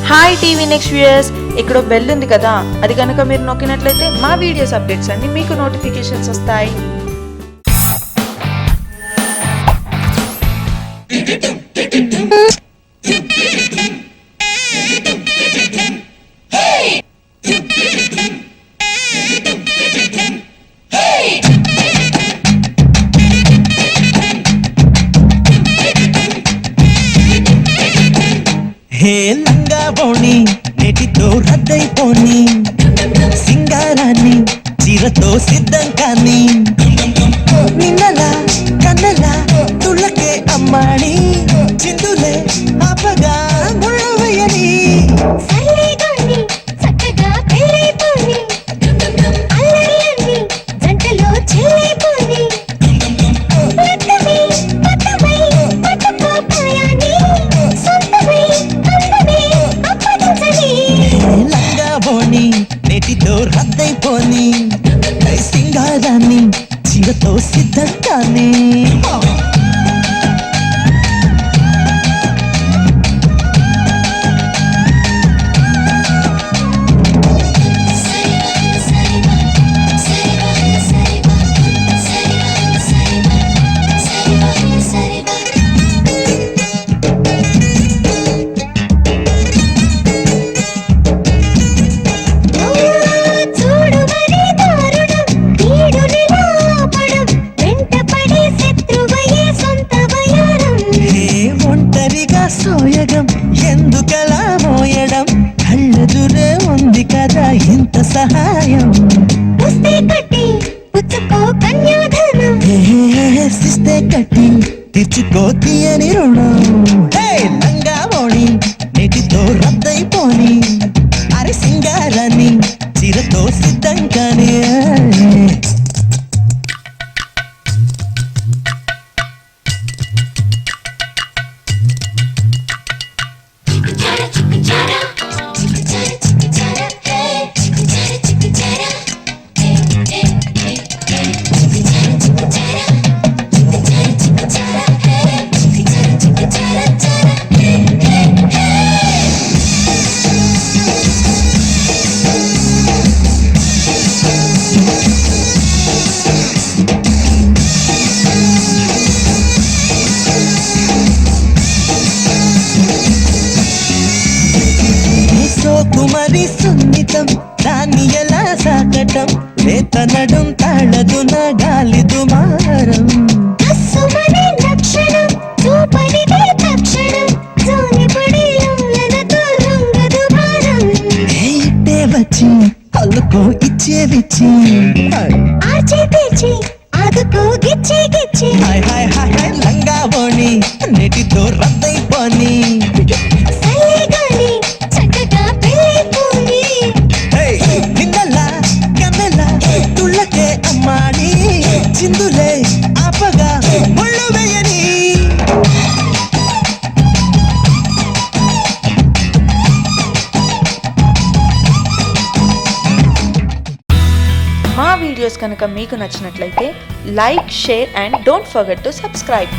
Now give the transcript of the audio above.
Hi TV next viewers, ఇక్కడ bell ఉంది కదా, అది కనుక మీరు నొక్కినట్లయితే మా వీడియోస్ అప్డేట్స్ అన్ని మీకు నోటిఫికేషన్స్ వస్తాయి. హే లంగా బోణి నెటితో రద్దయిపోని, సింగారాన్ని చీరతో సిద్ధం కాని, నిన్నలా కన్నలా తుళ్ళకే అమ్మాడి, చిందులే ఆపగా ముళ్ళవేయని. నెటితో రద్దయిపోని, సింగారాన్ని చీరతో సిద్ధం కానీ. సోయగం ఎందుకలా మోయడం, కళ్ళెదురే ఉంది కదా ఇంత సహాయం. సిస్తే కట్టి తెచ్చుకో తీయని రుణం. లంగా మోడి నెటితో రద్దయిపోని, అరే సింగారాన్ని చీరతో సిద్ధం కానీ. కుమరి సున్నితం దాన్ని ఎలా సాకటం, వేతనడం తాళదు నా గాలి దుమారం. ఇట్టే వచ్చి అల్లుకో ఇచ్చే విచ్చి, లంగా బోణి నెటితో రద్దయిపోని, నిన్నలా కన్నలా తుళ్ళకే అమ్మాడి, చిందులే ఆపగా ముళ్ళు వేయని. మా వీడియోస్ కనుక మీకు నచ్చినట్లయితే like, share and don't forget to subscribe.